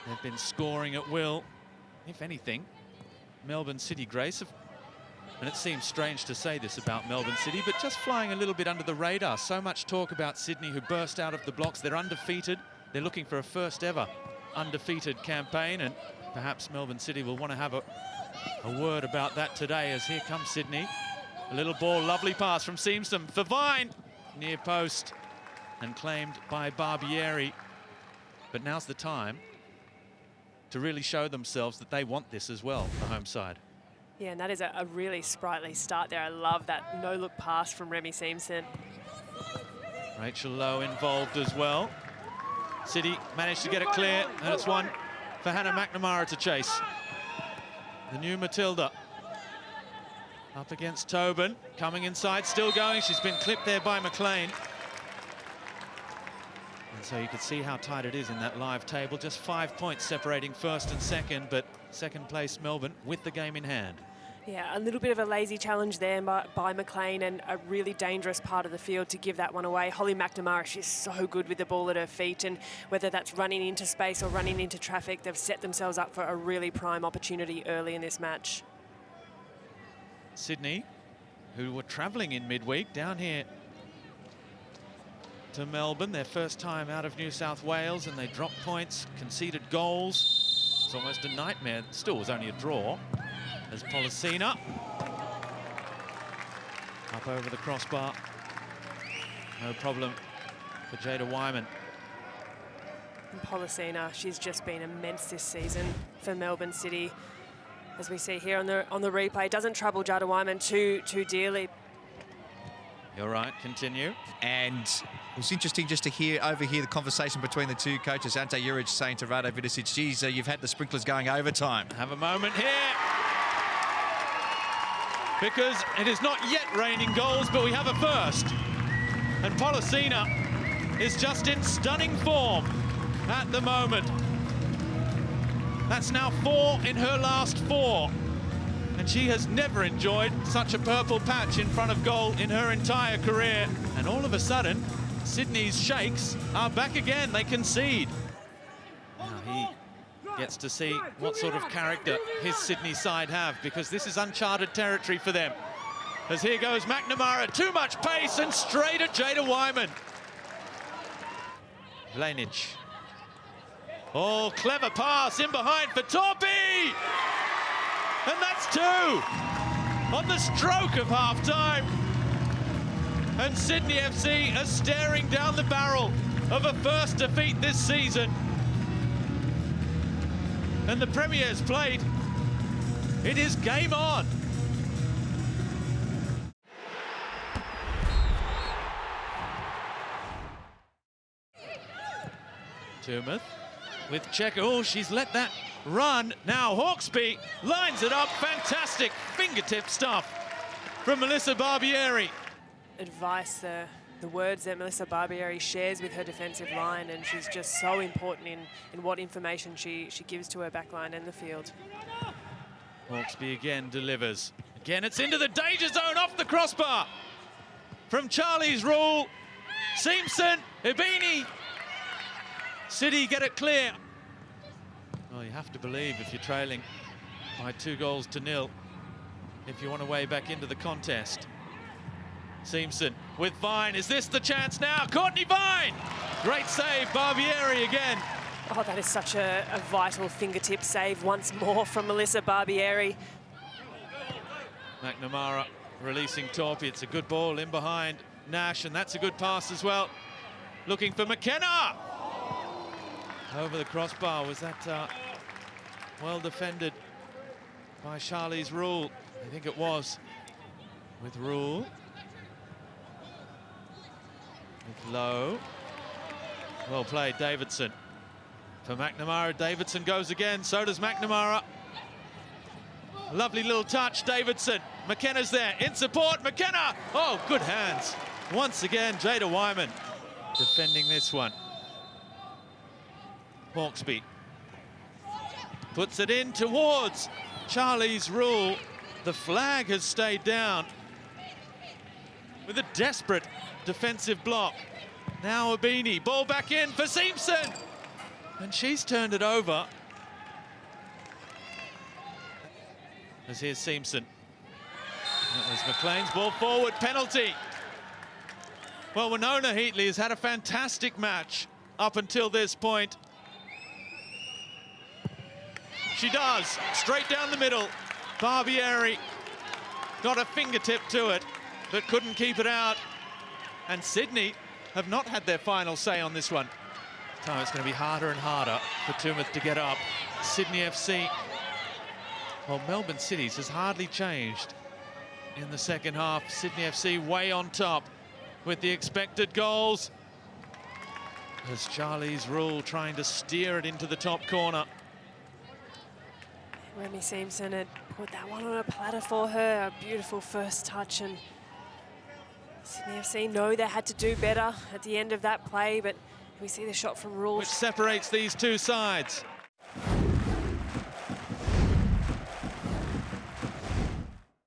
They've been scoring at will. If anything, Melbourne City, Grace, and it seems strange to say this about Melbourne City, but just flying a little bit under the radar. So much talk about Sydney, who burst out of the blocks. They're undefeated. They're looking for a first ever undefeated campaign, and perhaps Melbourne City will want to have a word about that today, as here comes Sydney. A little ball, lovely pass from Simpson for Vine. Near post and claimed by Barbieri. But now's the time to really show themselves that they want this as well, the home side. Yeah, and that is a really sprightly start there. I love that no-look pass from Remy Simpson. Rachel Lowe involved as well. City managed to get it clear, and it's one for Hannah McNamara to chase. The new Matilda. Up against Tobin, coming inside, still going. She's been clipped there by McLean. And so you could see how tight it is in that live table. Just 5 points separating first and second, but second place Melbourne with the game in hand. Yeah, a little bit of a lazy challenge there by McLean, and a really dangerous part of the field to give that one away. Holly McNamara, she's so good with the ball at her feet, and whether that's running into space or running into traffic, they've set themselves up for a really prime opportunity early in this match. Sydney, who were travelling in midweek down here to Melbourne, their first time out of New South Wales, and they dropped points, conceded goals. It's almost a nightmare. Still was only a draw. As Policina up over the crossbar. No problem for Jada Wyman. And Policina, she's just been immense this season for Melbourne City. As we see here on the replay, doesn't trouble Jada Wyman too dearly. You're right, continue. And it was interesting just to overhear the conversation between the two coaches. Ante Juric saying to Rado Vidicic, geez, you've had the sprinklers going overtime. Have a moment here. Because it is not yet raining goals, but we have a first. And Policina is just in stunning form at the moment. That's now 4 in her last 4. And she has never enjoyed such a purple patch in front of goal in her entire career. And all of a sudden, Sydney's Shakes are back again. They concede. Now he gets to see what sort of character his Sydney side have, because this is uncharted territory for them. As here goes McNamara, too much pace and straight at Jada Wyman. Vlanic. Oh, clever pass in behind for Torpy! And that's 2 on the stroke of half-time. And Sydney FC are staring down the barrel of a first defeat this season. And the Premier's played. It is game on. Turmouth with Checker. Oh, she's let that run. Now Hawkesby lines it up. Fantastic fingertip stuff from Melissa Barbieri. Advice, the words that Melissa Barbieri shares with her defensive line, and she's just so important in what information she gives to her backline and the field. Hawkesby again delivers. Again, it's into the danger zone off the crossbar. From Charlie's Rule, Simpson, Ibini. City get it clear. Well, you have to believe if you're trailing by 2-0 if you want to weigh back into the contest. Simpson with Vine. Is this the chance now? Courtney Vine! Great save, Barbieri again. Oh, that is such a vital fingertip save once more from Melissa Barbieri. McNamara releasing Torpy. It's a good ball in behind Nash, and that's a good pass as well. Looking for McKenna! Over the crossbar. Was that well defended by Charlie's Rule? I think it was. With Rule. With Lowe. Well played, Davidson. For McNamara, Davidson goes again, so does McNamara. Lovely little touch, Davidson. McKenna's there, in support, McKenna! Oh, good hands. Once again, Jada Wyman defending this one. Hawkesby puts it in towards Charlie's Rule. The flag has stayed down with a desperate defensive block. Now Ibini, ball back in for Simpson. And she's turned it over As here's Seamson. That was McLean's ball forward, penalty. Well, Winona Heatley has had a fantastic match up until this point. She does, straight down the middle. Barbieri got a fingertip to it, but couldn't keep it out. And Sydney have not had their final say on this one. So it's going to be harder and harder for Toomuth to get up. Sydney FC, well, Melbourne City's has hardly changed in the second half. Sydney FC way on top with the expected goals. As Charlie's Rule trying to steer it into the top corner. Remy Seamson had put that one on a platter for her. A beautiful first touch, and Sydney FC know they had to do better at the end of that play, but we see the shot from Rule. Which separates these two sides.